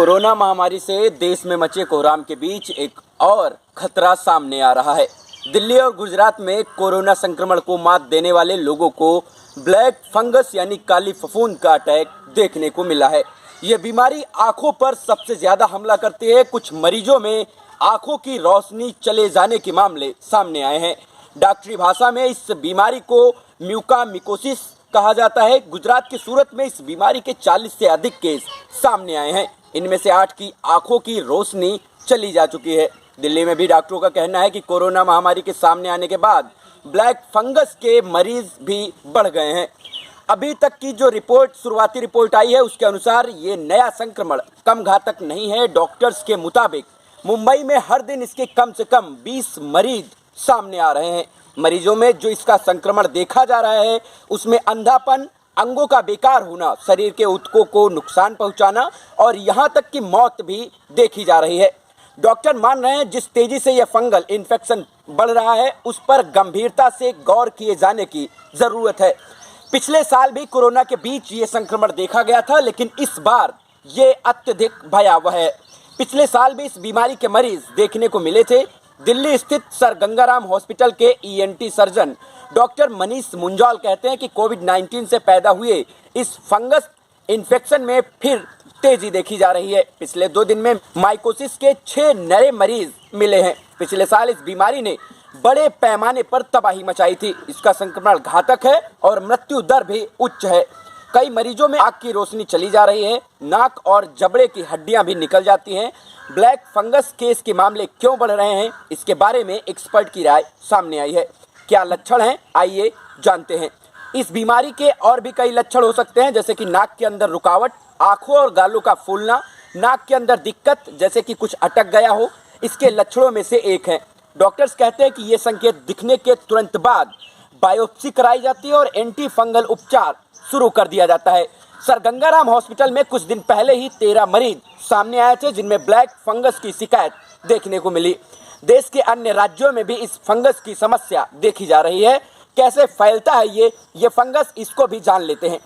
Corona महामारी से देश में मचे कोहराम के बीच एक और खतरा सामने आ रहा है। दिल्ली और गुजरात में कोरोना संक्रमण को मात देने वाले लोगों को ब्लैक फंगस यानी काली फफूंद का अटैक देखने को मिला है। यह बीमारी आंखों पर सबसे ज्यादा हमला करती है। कुछ मरीजों में आंखों की रोशनी चले जाने के मामले सामने आए हैं। डॉक्टरी भाषा में इस बीमारी को म्यूकामिकोसिस कहा जाता है। गुजरात के सूरत में इस बीमारी के 40 से अधिक केस सामने आए हैं। इनमें से 8 की आंखों की रोशनी चली जा चुकी है। दिल्ली में भी डॉक्टरों का कहना है कि कोरोना महामारी के सामने आने के बाद ब्लैक फंगस के मरीज भी बढ़ गए हैं। अभी तक की जो शुरुआती रिपोर्ट आई है उसके अनुसार ये नया संक्रमण कम घातक नहीं है। डॉक्टर्स के मुताबिक मुंबई में हर दिन इसके कम से कम 20 मरीज सामने आ रहे हैं। मरीजों में जो इसका संक्रमण देखा जा रहा है उसमें अंधापन, अंगों का बेकार होना, शरीर के ऊतकों को नुकसान पहुंचाना और यहां तक कि मौत भी देखी जा रही है। डॉक्टर मान रहे हैं जिस तेजी से यह फंगल इन्फेक्शन बढ़ रहा है उस पर गंभीरता से गौर किए जाने की जरूरत है। पिछले साल भी कोरोना के बीच ये संक्रमण देखा गया था, लेकिन इस बार ये अत्यधिक भयावह है। पिछले साल भी इस बीमारी के मरीज देखने को मिले थे। दिल्ली स्थित सर गंगाराम हॉस्पिटल के ENT surgeon doctor Manish Munjal कहते हैं कि कोविड-19 से पैदा हुए इस फंगस इन्फेक्शन में फिर तेजी देखी जा रही है। पिछले 2 दिन में माइकोसिस के 6 नए मरीज मिले हैं। पिछले साल इस बीमारी ने बड़े पैमाने पर तबाही मचाई थी। इसका संक्रमण घातक है और मृत्यु दर भी उच्च है। कई मरीजों में आंख की रोशनी चली जा रही है, नाक और जबड़े की हड्डियां भी निकल जाती हैं। ब्लैक फंगस केस के मामले क्यों बढ़ रहे हैं, इसके बारे में एक्सपर्ट की राय सामने आई है। क्या लक्षण हैं, आइए जानते हैं। इस बीमारी के और भी कई लक्षण हो सकते हैं, जैसे कि नाक के अंदर रुकावट, आंखों और गालों का फूलना, नाक के अंदर दिक्कत जैसे कि कुछ अटक गया हो, इसके लक्षणों में से एक है। डॉक्टर्स कहते हैं कि ये संकेत दिखने के तुरंत बाद बायोप्सी कराई जाती है और एंटी फंगल उपचार शुरू कर दिया जाता है। सर गंगाराम हॉस्पिटल में कुछ दिन पहले ही 13 मरीज सामने आए थे जिनमें ब्लैक फंगस की शिकायत देखने को मिली। देश के अन्य राज्यों में भी इस फंगस की समस्या देखी जा रही है। कैसे फैलता है ये फंगस, इसको भी जान लेते हैं।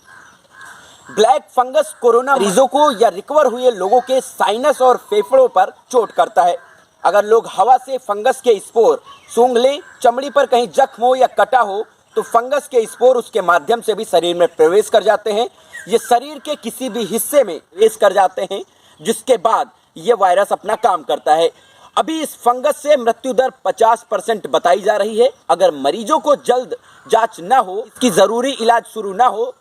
ब्लैक फंगस कोरोना मरीजों को या रिकवर हुए लोगों के साइनस और फेफड़ों पर चोट करता है। अगर लोग हवा से फंगस के स्पोर सूंघ लें, चमड़ी पर कहीं जख्म हो या कटा हो तो फंगस के स्पोर उसके माध्यम से भी शरीर में प्रवेश कर जाते हैं। ये शरीर के किसी भी हिस्से में प्रवेश कर जाते हैं, जिसके बाद ये वायरस अपना काम करता है। अभी इस फंगस से मृत्यु दर 50% बताई जा रही है। अगर मरीजों को जल्द जांच न हो, इसकी जरूरी इलाज शुरू न हो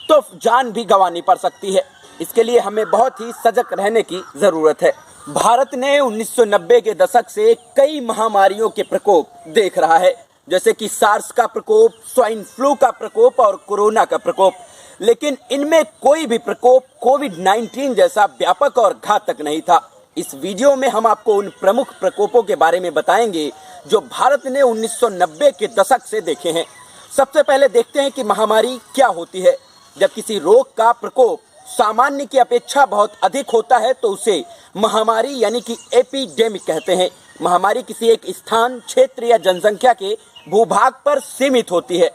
तो जान भी गंवानी पड़ सकती है। इसके लिए हमें बहुत ही सजग रहने की जरूरत है। भारत ने 1990 के दशक से कई महामारियों के प्रकोप देख रहा है, जैसे कि सार्स का प्रकोप, स्वाइन फ्लू का प्रकोप और कोरोना का प्रकोप। लेकिन इनमें कोई भी प्रकोप कोविड-19 जैसा व्यापक और घातक नहीं था। इस वीडियो में हम आपको उन प्रमुख प्रकोपों के बारे में बताएंगे जो भारत ने 1990 के दशक से देखे हैं। सबसे पहले देखते हैं कि महामारी क्या होती है। जब किसी रोग का प्रकोप सामान्य की अपेक्षा बहुत अधिक होता है तो उसे महामारी यानी कि एपिडेमिक कहते हैं। महामारी किसी एक स्थान, क्षेत्र या जनसंख्या के भूभाग पर सीमित होती है।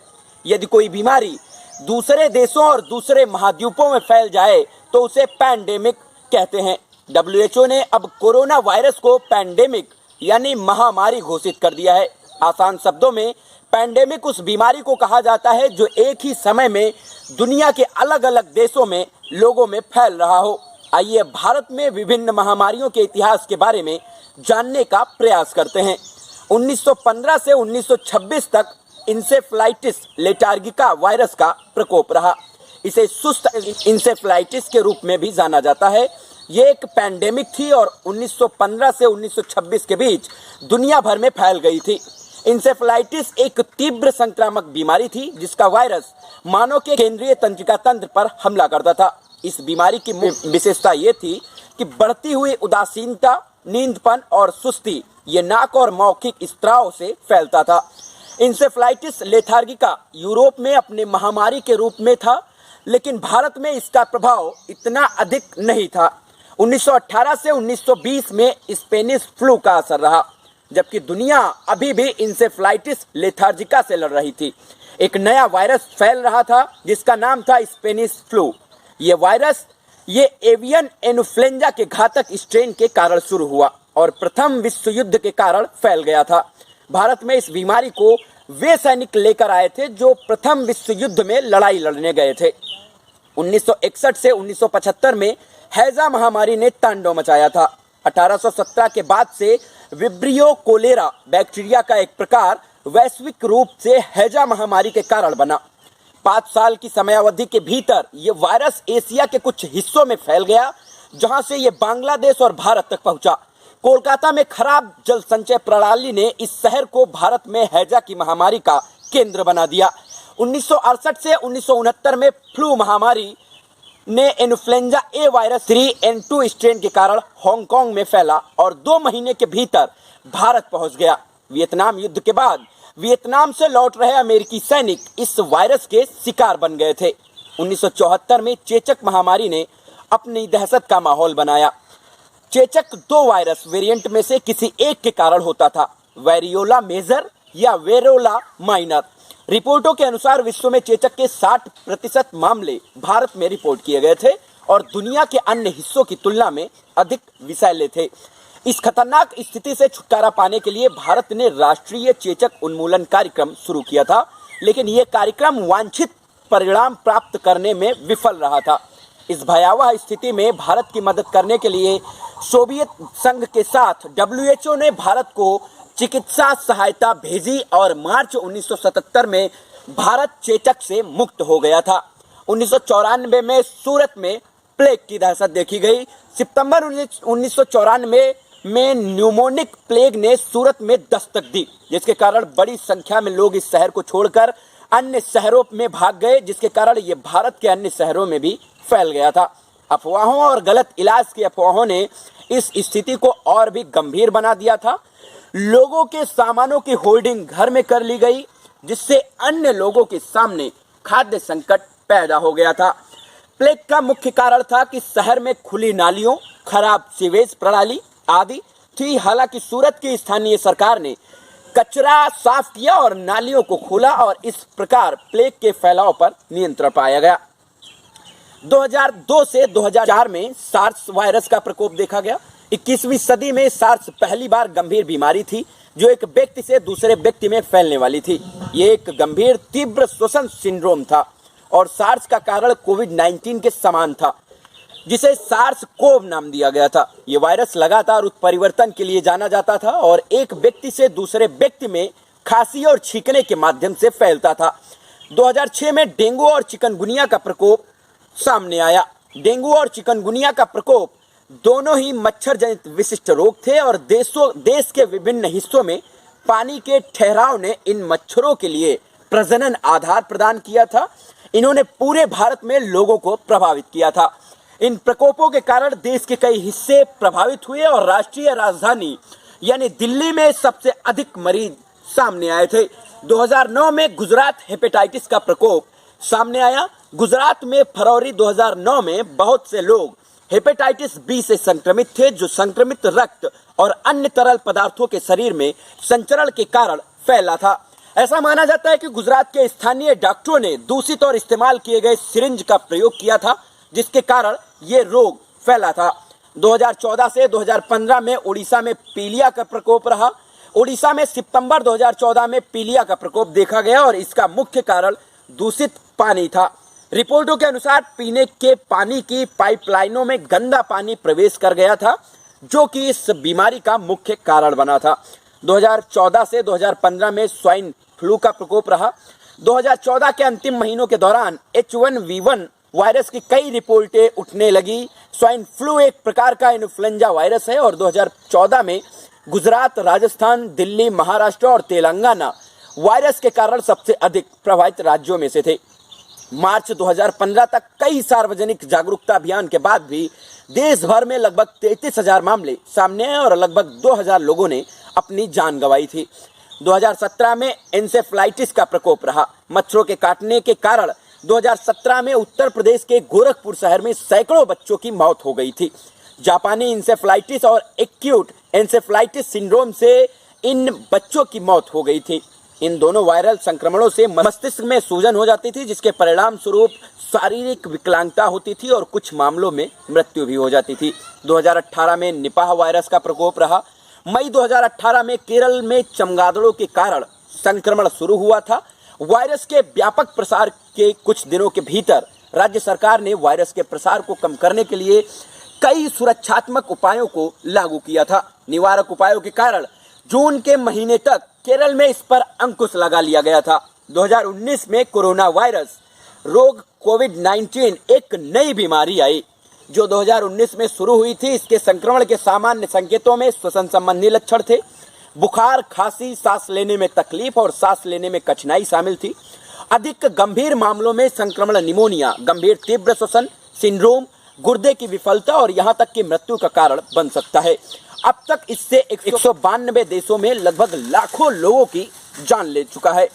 यदि कोई बीमारी दूसरे देशों और दूसरे महाद्वीपों में फैल जाए तो उसे पैंडेमिक कहते हैं। WHO ने अब कोरोना वायरस को पैंडेमिक यानी महामारी घोषित कर दिया है। आसान शब्दों में पैंडेमिक उस बीमारी को कहा जाता है जो एक ही समय में दुनिया के अलग अलग देशों में लोगों में फैल रहा हो। आइए भारत में विभिन्न महामारियों के इतिहास के बारे में जानने का प्रयास करते हैं। 1915 से 1926 तक इंसेफ्लाइटिस लेटार्गिका वायरस का प्रकोप रहा। इसे सुस्त इंसेफ्लाइटिस के रूप में भी जाना जाता है। ये एक पैंडेमिक थी और 1915 से 1926 के बीच दुनिया भर में फैल गई थी। इंसेफ्लाइटिस एक तीव्र संक्रामक बीमारी थी जिसका वायरस मानव के केंद्रीय तंत्रिका तंत्र पर हमला करता था। इस बीमारी की विशेषता ये थी कि बढ़ती हुई उदासीनता, नींदपन और सुस्ती ये नाक और मौखिक स्त्राव से फैलता था। इंसेफ्लाइटिस लेथार्गिका यूरोप में अपने महामारी के रूप में था, लेकिन भारत में इसका प्रभाव इतना अधिक नहीं था। 1918 से 1920 में स्पेनिश फ्लू का असर रहा, जबकि दुनिया अभी भी इंसेफ्लाइटिस लेथार्जिका से लड़ रही थी। एक नया वायरस फैल रहा था जिसका नाम था स्पेनिश फ्लू। ये वायरस ये एवियन इन्फ्लुएंजा के घातक स्ट्रेन के कारण शुरू हुआ और प्रथम विश्व युद्ध के कारण फैल गया था। भारत में इस बीमारी को वे सैनिक लेकर आए थे जो प्रथम विश्व युद्ध में लड़ाई लड़ने गए थे। 1961 से 1975 में हैजा महामारी ने तांडव मचाया था। 1817 के बाद से विब्रियो कोलेरा बैक्टीरिया का एक प्रकार वैश्विक रूप से हैजा महामारी के कारण बना। 5 साल की समयावधि के भीतर ये वायरस एशिया के कुछ हिस्सों में फैल गया, जहां से ये बांग्लादेश और भारत तक पहुंचा। कोलकाता में खराब जल संचय प्रणाली ने इस शहर को भारत में हैजा की महामारी का केंद्र बना दिया। 1968 से 1969 में फ्लू महामारी ने इन्फ्लुएंजा ए वायरस 3N2 स्ट्रेन के कारण हांगकांग में फैला और 2 महीने के भीतर भारत पहुंच गया। वियतनाम युद्ध के बाद वियतनाम से लौट रहे अमेरिकी सैनिक इस वायरस के शिकार बन गए थे। 1974 में चेचक महामारी ने अपनी दहशत का माहौल बनाया। चेचक 2 वायरस वेरिएंट में से किसी एक के कारण होता था, वेरियोला मेजर या वेरोला माइनर। रिपोर्टों के अनुसार विश्व में चेचक के 60% मामले भारत में रिपोर्ट किए गए थे और दुनिया के अन्य हिस्सों की तुलना में अधिक विषैले थे। इस खतरनाक स्थिति से छुटकारा पाने के लिए भारत ने राष्ट्रीय चेचक उन्मूलन कार्यक्रम शुरू किया था, लेकिन यह कार्यक्रम वांछित परिणाम प्राप्त करने में विफल रहा था। इस भयावह स्थिति में भारत की मदद करने के लिए सोवियत संघ के साथ WHO ने भारत को चिकित्सा सहायता भेजी और मार्च 1977 में भारत चेचक से मुक्त हो गया था। 1994 में सूरत में प्लेग की दहशत देखी गई। सितंबर 1994 में न्यूमोनिक प्लेग ने सूरत में दस्तक दी, जिसके कारण बड़ी संख्या में लोग इस शहर को छोड़कर अन्य शहरों में भाग गए, जिसके कारण ये भारत के अन्य शहरों में भी फैल गया था। अफवाहों और गलत इलाज की अफवाहों ने इस स्थिति को और भी गंभीर बना दिया था। लोगों के सामानों की होल्डिंग घर में कर ली गई, जिससे अन्य लोगों के सामने खाद्य संकट पैदा हो गया था। प्लेग का मुख्य कारण था कि शहर में खुली नालियों, खराब सीवेज प्रणाली आदि थी। हालांकि सूरत की स्थानीय सरकार ने कचरा साफ किया और नालियों को खोला और इस प्रकार प्लेग के फैलाव पर नियंत्रण पाया गया। 2002 से 2004 में सार्स वायरस का प्रकोप देखा गया। 21वीं सदी में सार्स पहली बार गंभीर बीमारी थी जो एक व्यक्ति से दूसरे व्यक्ति में फैलने वाली थी। ये एक गंभीर तीव्र श्वसन सिंड्रोम था और सार्स का कारण कोविड-19 के समान था, जिसे सार्स कोव नाम दिया गया था। ये वायरस लगातार उत्परिवर्तन के लिए जाना जाता था और एक व्यक्ति से दूसरे व्यक्ति में खांसी और छींकने के माध्यम से फैलता था। 2006 में डेंगू और चिकनगुनिया का प्रकोप सामने आया। डेंगू और चिकनगुनिया का प्रकोप दोनों ही मच्छर जनित विशिष्ट रोग थे और देश के विभिन्न हिस्सों में पानी के ठहराव ने इन मच्छरों के लिए प्रजनन आधार प्रदान किया था। इन्होंने पूरे भारत में लोगों को प्रभावित किया था। इन प्रकोपों के कारण देश के कई हिस्से प्रभावित हुए और राष्ट्रीय राजधानी यानी दिल्ली में सबसे अधिक मरीज सामने आए थे। 2009 में गुजरात हेपेटाइटिस का प्रकोप सामने आया। गुजरात में फरवरी 2009 में बहुत से लोग हेपेटाइटिस बी से संक्रमित थे, जो संक्रमित रक्त और अन्य तरल पदार्थों के शरीर में संचरण के कारण फैला था। ऐसा माना जाता है कि गुजरात के स्थानीय डॉक्टरों ने दूषित और इस्तेमाल किए गए सिरिंज का प्रयोग किया था, जिसके कारण ये रोग फैला था। 2014 से 2015 में उड़ीसा में पीलिया का प्रकोप रहा। उड़ीसा में सितंबर 2014 में पीलिया का प्रकोप देखा गया और इसका मुख्य कारण दूषित पानी था। रिपोर्टों के अनुसार पीने के पानी की पाइपलाइनों में गंदा पानी प्रवेश कर गया था, जो कि इस बीमारी का मुख्य कारण बना था। 2014 से 2015 में स्वाइन फ्लू का प्रकोप रहा। 2014 के अंतिम महीनों के दौरान H1V1 वायरस की कई रिपोर्टें उठने लगी। स्वाइन फ्लू एक प्रकार का इन्फ्लुएंजा वायरस है और 2014 में गुजरात, राजस्थान, दिल्ली, महाराष्ट्र और तेलंगाना वायरस के कारण सबसे अधिक प्रभावित राज्यों में से थे। मार्च 2015 तक कई सार्वजनिक जागरूकता अभियान के बाद भी देश भर में लगभग 33,000 मामले सामने आए और लगभग 2,000 लोगों ने अपनी जान गंवाई थी। 2017 में एन्सेफ्लाइटिस का प्रकोप रहा। मच्छरों के काटने के कारण 2017 में उत्तर प्रदेश के गोरखपुर शहर में सैकड़ों बच्चों की मौत हो गई थी। जापानी इंसेफ्लाइटिस और एक्यूट एन्सेफ्लाइटिस सिंड्रोम से इन बच्चों की मौत हो गई थी। इन दोनों वायरल संक्रमणों से मस्तिष्क में सूजन हो जाती थी, जिसके परिणाम स्वरूप शारीरिक विकलांगता होती थी और कुछ मामलों में मृत्यु भी हो जाती थी। 2018 में निपाह वायरस का प्रकोप रहा। मई 2018 में केरल में चमगादड़ों के कारण संक्रमण शुरू हुआ था। वायरस के व्यापक प्रसार के कुछ दिनों के भीतर राज्य सरकार ने वायरस के प्रसार को कम करने के लिए कई सुरक्षात्मक उपायों को लागू किया था। निवारक उपायों के कारण जून के महीने तक केरल में इस पर अंकुश लगा लिया गया था। 2019 में कोरोना वायरस रोग कोविड-19 एक नई बीमारी आई जो 2019 में शुरू हुई थी। इसके संक्रमण के सामान्य संकेतों में श्वसन संबंधी लक्षण थे। बुखार, खांसी, सांस लेने में तकलीफ और सांस लेने में कठिनाई शामिल थी। अधिक गंभीर मामलों में संक्रमण निमोनिया, गंभीर तीव्र श्वसन सिंड्रोम, गुर्दे की विफलता और यहां तक कि मृत्यु का कारण बन सकता है। अब तक इससे 192 देशों में लगभग लाखों लोगों की जान ले चुका है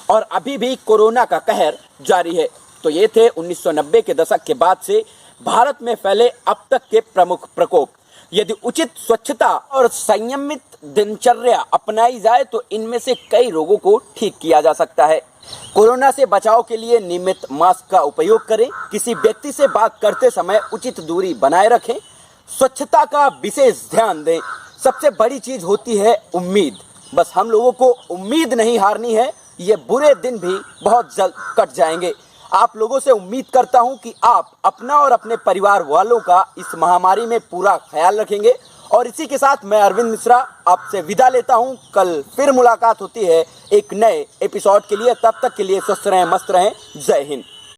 और अभी भी कोरोना का कहर जारी है। तो ये थे 1990 के दशक के बाद से भारत में फैले अब तक के प्रमुख प्रकोप। यदि उचित स्वच्छता और संयमित दिनचर्या अपनाई जाए तो इनमें से कई रोगों को ठीक किया जा सकता है। कोरोना से बचाव के लिए नियमित मास्क का उपयोग करें। किसी व्यक्ति से बात करते समय उचित दूरी बनाए रखें। स्वच्छता का विशेष ध्यान दें। सबसे बड़ी चीज होती है उम्मीद। बस हम लोगों को उम्मीद नहीं हारनी है। ये बुरे दिन भी बहुत जल्द कट जाएंगे। आप लोगों से उम्मीद करता हूं कि आप अपना और अपने परिवार वालों का इस महामारी में पूरा ख्याल रखेंगे। और इसी के साथ मैं अरविंद मिश्रा आपसे विदा लेता हूं। कल फिर मुलाकात होती है एक नए एपिसोड के लिए। तब तक के लिए स्वस्थ रहें, मस्त रहें। जय हिंद।